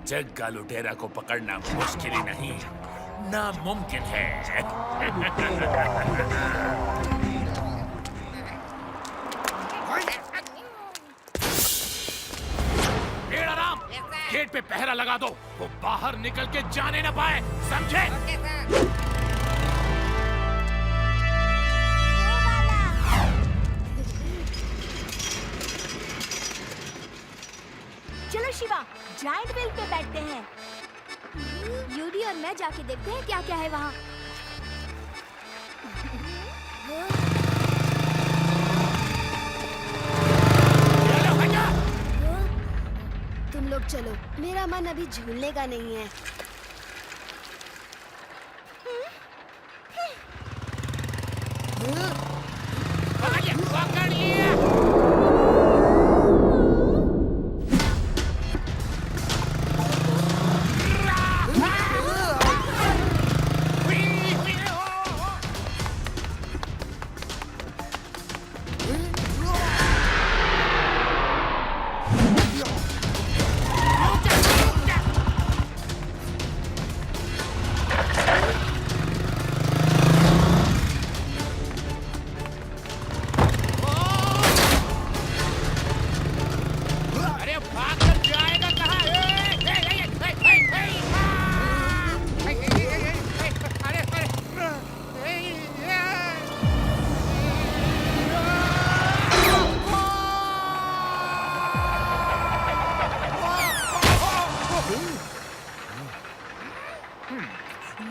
जग्गा लुटेरा को पकड़ना मुश्किल ही नहीं, नामुमकिन है। पेड़ आराम, गेट पे पहरा लगा दो, वो बाहर निकल के जाने न पाए, समझे? चलो शिवा, जायंट व्हील पे बैठते हैं। यूडी और मैं जाके देखते हैं क्या क्या है वहाँ। तुम लोग चलो, मेरा मन अभी झूलने का नहीं है।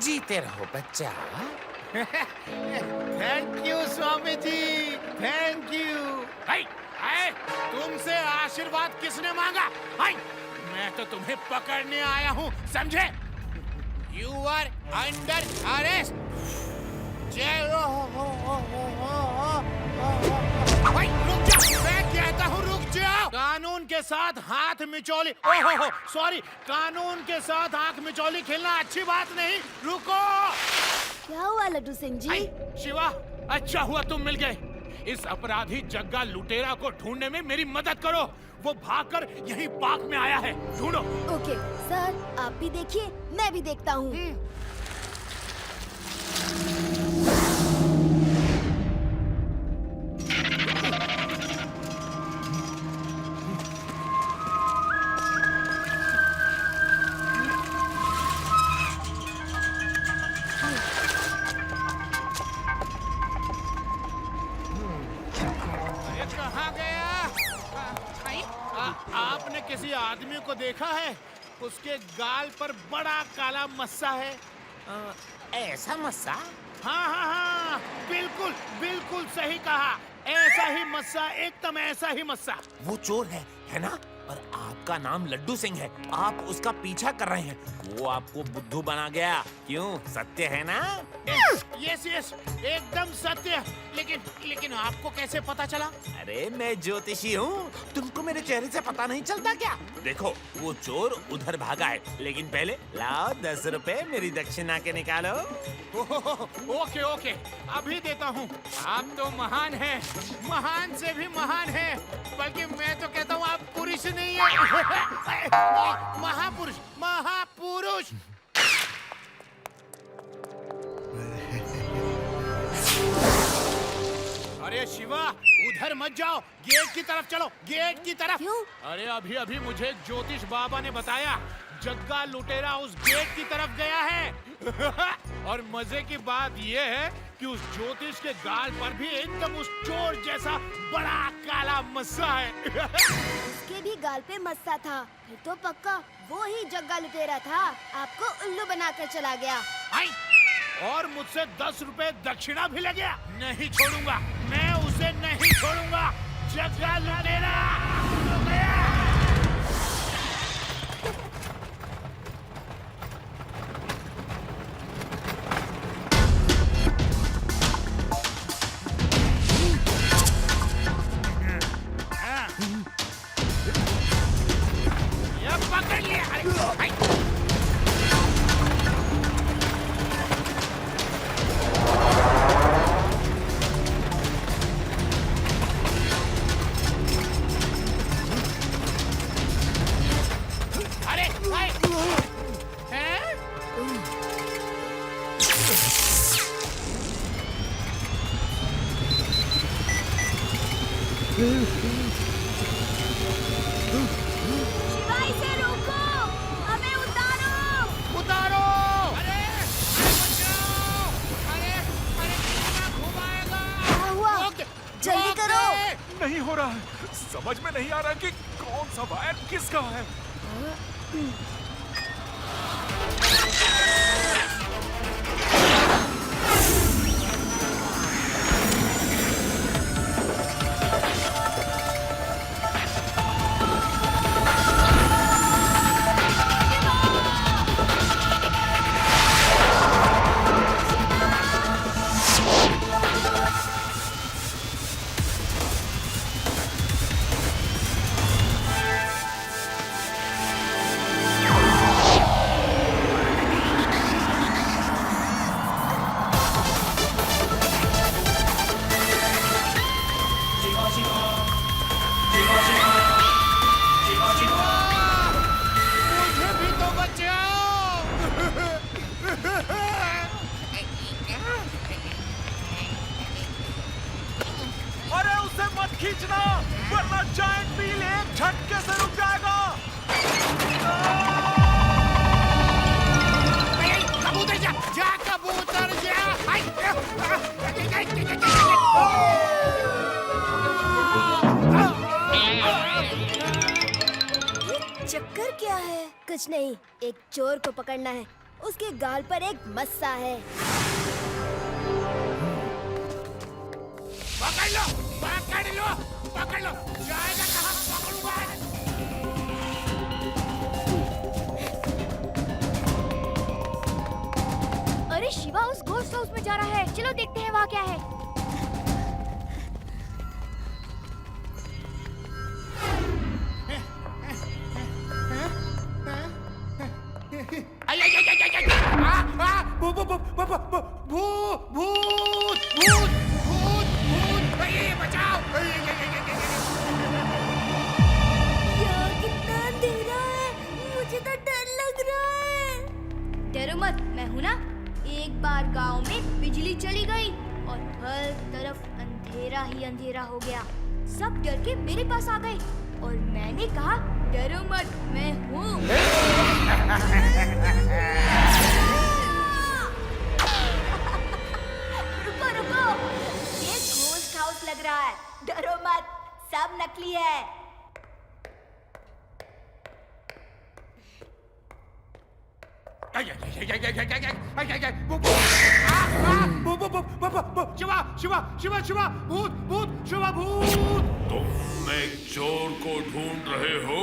जीते रहो बच्चा। Thank you Swami ji, thank you. तुमसे आशीर्वाद किसने मांगा? मैं तो तुम्हें पकड़ने आया हूँ, समझे? You are under arrest. रुक जाओ, मैं कहता हूँ रुक जाओ। कानून के साथ हाथ मिचौली, सॉरी, कानून के साथ आंख मिचौली खेलना अच्छी बात नहीं। रुको। क्या हुआ लड्डू सिंह जी? शिवा, अच्छा हुआ तुम मिल गए। इस अपराधी जग्गा लुटेरा को ढूंढने में मेरी मदद करो। वो भागकर यहीं पार्क में आया है, ढूंढो। ओके सर, आप भी देखिए, मैं भी देखता हूँ। आपने किसी आदमी को देखा है? उसके गाल पर बड़ा काला मस्सा है। ऐसा मस्सा? हाँ हाँ हाँ, बिल्कुल बिल्कुल सही कहा। ऐसा ही मस्सा, एकदम ऐसा ही मस्सा। वो चोर है ना? और आपका नाम लड्डू सिंह है। आप उसका पीछा कर रहे हैं। वो आपको बुद्धू बना गया। क्यों? सत्य है ना? यस यस, एकदम सत्य। लेकिन आपको कैसे पता चला? अरे मैं ज्योतिषी हूँ। तुमको मेरे चेहरे से पता नहीं चलता क्या? देखो, वो चोर उधर भागा है। लेकिन पहले लाओ 10 रुपए मेरी दक्षिणा के निकालो। ओके ओके, अभी देता हूँ। आप तो महान हैं, महान से भी महान हैं। बल्कि मैं तो कहता हूँ आप पुरुष नहीं है, महापुरुष, महापुरुष। अरे शिवा, उधर मत जाओ, गेट की तरफ चलो, गेट की तरफ। क्यों? अरे अभी मुझे एक ज्योतिष बाबा ने बताया, जग्गा लुटेरा उस गेट की तरफ गया है। और मजे की बात ये है कि उस ज्योतिष के गाल पर भी एकदम उस चोर जैसा बड़ा काला मस्सा है। उसके भी गाल पे मस्सा था। फिर तो पक्का वो ही जग्गा लुटेरा था, आपको उल्लू बनाकर चला गया। और मुझसे 10 रुपए दक्षिणा भी ले गया। नहीं छोड़ूंगा, मैं उसे नहीं छोड़ूंगा। जग्गा लुटेरा हो गया। ये पकड़ लिया। हो रहा है। समझ में नहीं आ रहा कि कौन सा वायर किसका है। मुझे भी तो बचाओ। अरे उसे मत खींचना, वरना जायंट व्हील एक झटके से रुक जाएगा। कबूतर जा, जा कबूतर जा। चक्कर क्या है? कुछ नहीं, एक चोर को पकड़ना है। उसके गाल पर एक मस्सा है। पकड़ लो, पकड़ लो, पकड़ लो। जाएगा कहाँ पकड़ूंगा? अरे शिवा उस घोस्ट हाउस में जा रहा है। चलो देखते हैं वहाँ क्या है। यार कितना अंधेरा है, मुझे तो डर लग रहा है। डरो मत, मैं हूँ ना। एक बार गांव में बिजली चली गई और हर तरफ अंधेरा ही अंधेरा हो गया। सब डर के मेरे पास आ गए और मैंने कहा डरो मत, मैं हूँ। रुको रुको, ये घोस्ट हाउस लग रहा है। डरो मत, सब नकली है। शिवा, शिवा, शिवा, शिवा, भूत, भूत, शिवा, भूत। तुम एक चोर को ढूंढ रहे हो?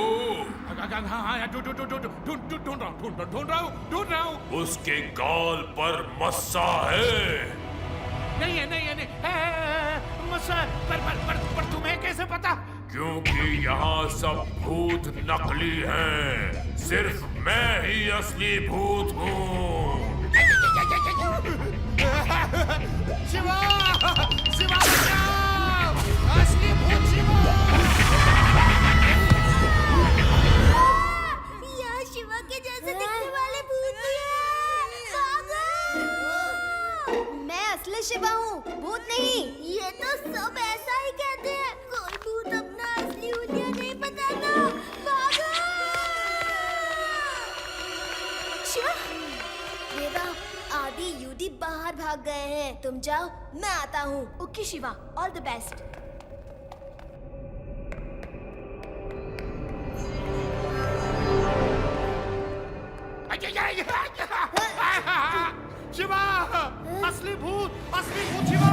हाँ, ढूंढ रहा हूँ। उसके गाल पर मस्सा है। नहीं है, नहीं है, नहीं है, मस्सा। पर तुम्हें कैसे पता? क्योंकि यहाँ सब भूत नकली हैं। सिर्फ मैं ही असली भूत हूँ। शिवा, शिवा बचाओ! असली भूत शिवा! यहाँ शिवा के जैसे दिखने वाले भूत भी हैं। भागो! मैं असली शिवा हूँ, भूत नहीं। ये तो सब ऐसा ही कहते हैं। कोई भूत अपना असली हुलिया नहीं बताता। भागो! शिवा, देवा, आदि यूदी बाहर भाग गए हैं। तुम जाओ, मैं आता हूँ। Okay Shiva, all the best. Shiva, असली भूत शिवा।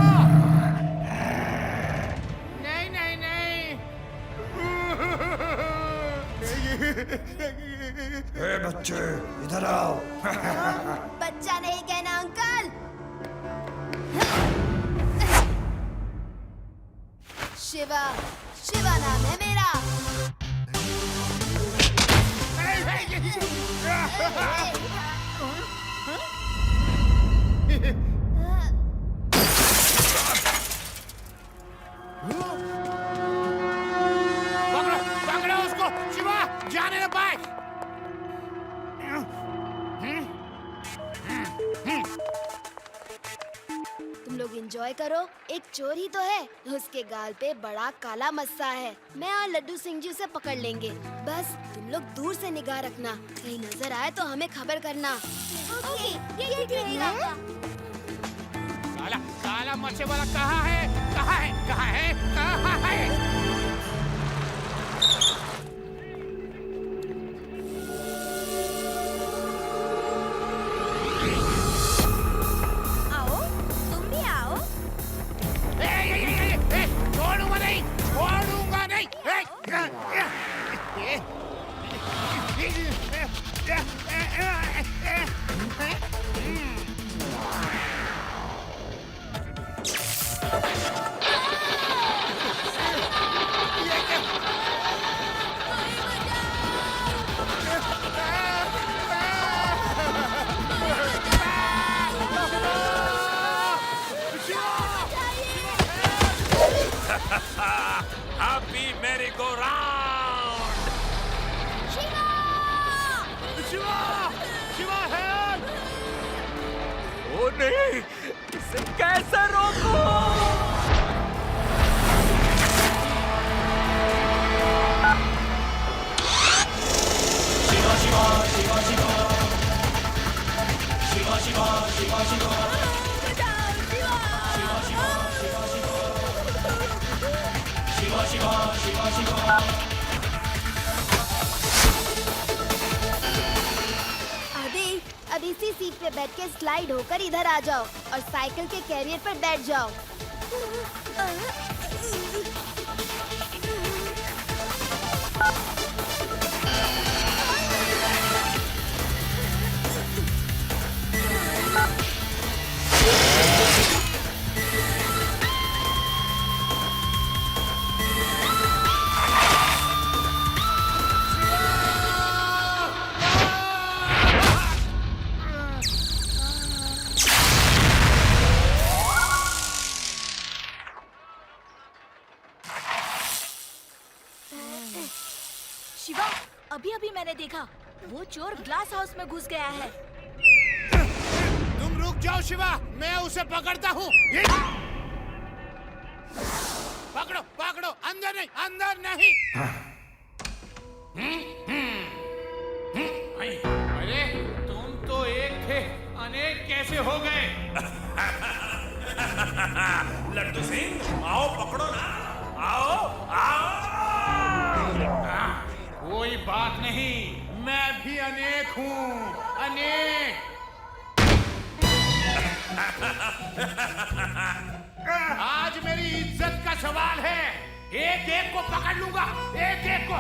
नहीं, नहीं, नहीं। ए बच्चे, इधर आओ। बच्चा नहीं कहना अंकल। शिवा, शिवा नाम है मेरा। पकड़ो उसको, शिवा, जाने दे पाए। तुम लोग एंजॉय करो। एक चोर ही तो है, उसके गाल पे बड़ा काला मस्सा है। मैं और लड्डू सिंह जी उसे पकड़ लेंगे। बस तुम लोग दूर से निगाह रखना, कहीं नजर आए तो हमें खबर करना। ओके, ये ठीक रहेगा। काला, काला मच्छे वाला कहाँ है? कहाँ है? कहाँ है? कहाँ है? Happy merry go round. Shiva! Shiva help! ओ नहीं, इसे कैसे रोकूं? अब इसी सीट पे बैठ के स्लाइड होकर इधर आ जाओ और साइकिल के कैरियर पर बैठ जाओ। शिवा, अभी अभी मैंने देखा वो चोर ग्लास हाउस में घुस गया है। तुम रुक जाओ शिवा, मैं उसे पकड़ता हूँ। पकड़ो पकड़ो, अंदर नहीं, अंदर नहीं। अरे तुम तो एक थे, अनेक कैसे हो गए? लड्डू सिंह, आओ पकड़ो ना, आओ आओ। कोई बात नहीं, मैं भी अनेक हूँ, अनेक। आज मेरी इज्जत का सवाल है, एक एक को पकड़ लूंगा, एक एक को।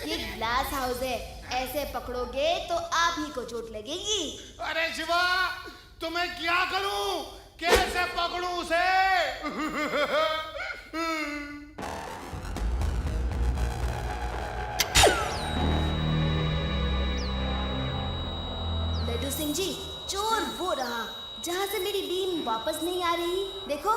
ये ग्लास हाउस है, ऐसे पकड़ोगे तो आप ही को चोट लगेगी। अरे शिवा, तुम्हें क्या करूं? कैसे पकड़ूं उसे? लड्डू सिंह जी, चोर वो रहा जहाँ से मेरी बीम वापस नहीं आ रही। देखो।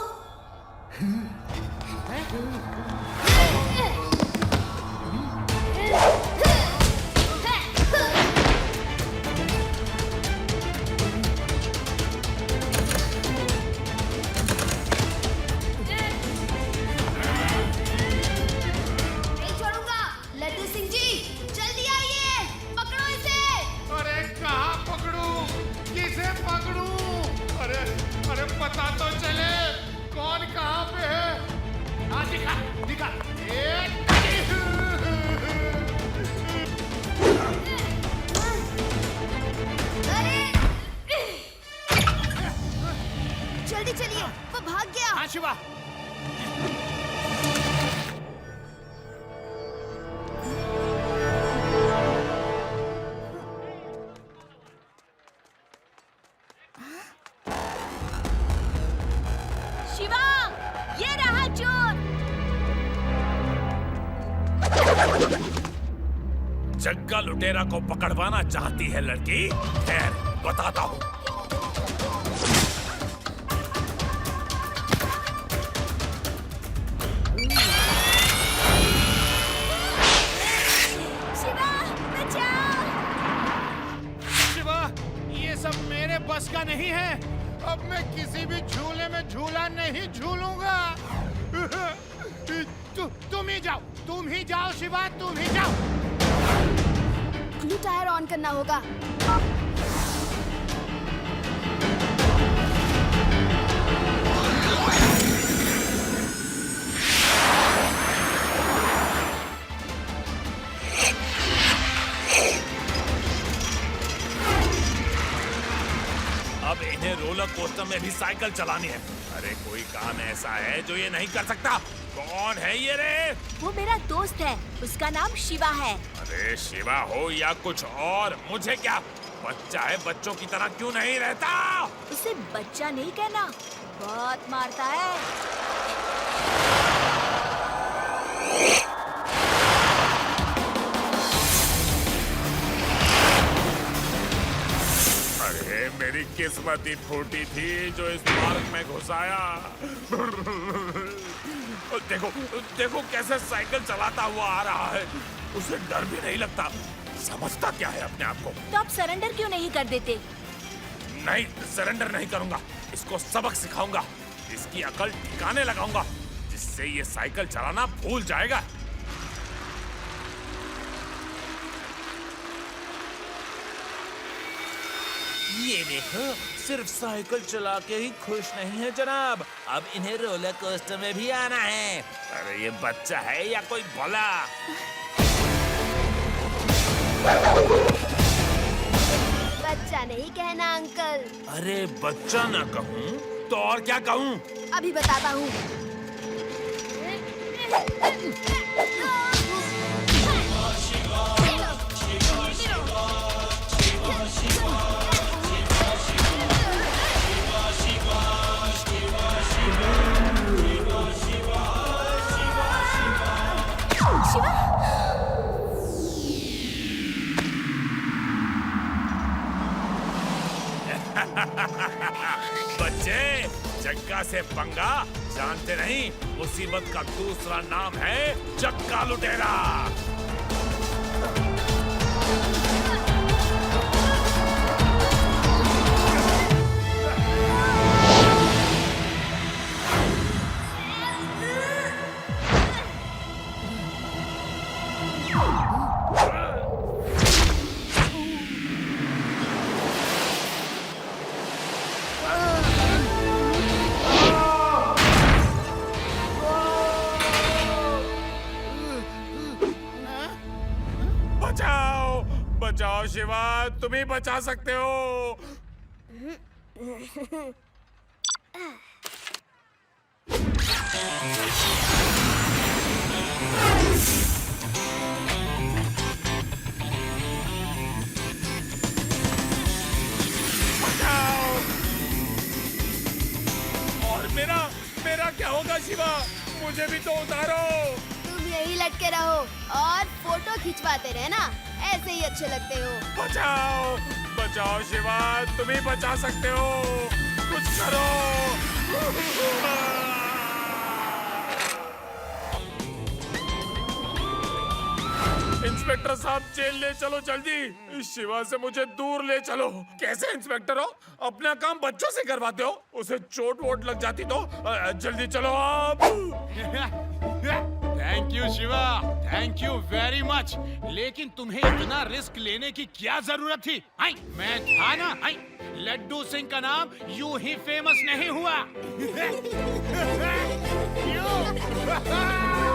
नहीं छोड़ूंगा। लड्डू सिंह जी, जल्दी आइए, पकड़ो इसे। अरे कहाँ पकड़ूं? किसे पकड़ूं? अरे अरे पता तो चले कौन कहाँ पे है। हाँ दिखा दिखा। अरे जल्दी चलिए, वो भाग गया। हाँ शिवा। शिवा, ये रहा चोर। जग्गा लुटेरा को पकड़वाना चाहती है लड़की? खैर बताता हूँ। शिवा, बचाओ। शिवा, ये सब मेरे बस का नहीं है। अब मैं किसी भी झूले में झूला नहीं झूलूंगा। तुम ही जाओ, तुम ही जाओ शिवा, तुम ही जाओ। ब्लू टायर ऑन करना होगा। अब इन्हें रोलर कोस्टर में भी साइकिल चलानी है। अरे कोई काम ऐसा है जो ये नहीं कर सकता? कौन है ये रे? वो मेरा दोस्त है, उसका नाम शिवा है। अरे शिवा हो या कुछ और, मुझे क्या? बच्चा है, बच्चों की तरह क्यों नहीं रहता? उसे बच्चा नहीं कहना, बहुत मारता है। अरे मेरी किस्मत ही फूटी थी जो इस पार्क में घुसाया। देखो देखो कैसे साइकिल चलाता हुआ आ रहा है, उसे डर भी नहीं लगता। समझता क्या है अपने आप को? तो आप सरेंडर क्यों नहीं कर देते? नहीं, सरेंडर नहीं करूंगा। इसको सबक सिखाऊंगा, इसकी अकल ठिकाने लगाऊंगा, जिससे ये साइकिल चलाना भूल जाएगा। ये देखो, सिर्फ साइकिल चला के ही खुश नहीं है जनाब, अब इन्हें रोलर कोस्टर में भी आना है। अरे ये बच्चा है या कोई भला? बच्चा नहीं कहना अंकल। अरे बच्चा ना कहूँ तो और क्या कहूँ? अभी बताता हूँ। बच्चे, जग्गा से पंगा जानते नहीं? मुसीबत का दूसरा नाम है जग्गा लुटेरा। बचाओ बचाओ शिवा, तुम ही बचा सकते हो। बचाओ। और मेरा मेरा क्या होगा शिवा? मुझे भी तो उतारो। तुम यही लटके रहो और फोटो खिंचवाते रहना, ऐसे ही अच्छे लगते हो। बचाओ बचाओ शिवा, तुम ही बचा सकते हो, कुछ करो। इंस्पेक्टर साहब, जेल ले चलो जल्दी। इस शिवा से मुझे दूर ले चलो। कैसे इंस्पेक्टर हो? अपना काम बच्चों से करवाते हो? उसे चोट वोट लग जाती तो? जल्दी चलो आप। Thank you Shiva, thank you very much. लेकिन तुम्हें इतना रिस्क लेने की क्या जरूरत थी? आई, मैं था ना। आई, लड्डू सिंह का नाम यूं ही फेमस नहीं हुआ। क्यों?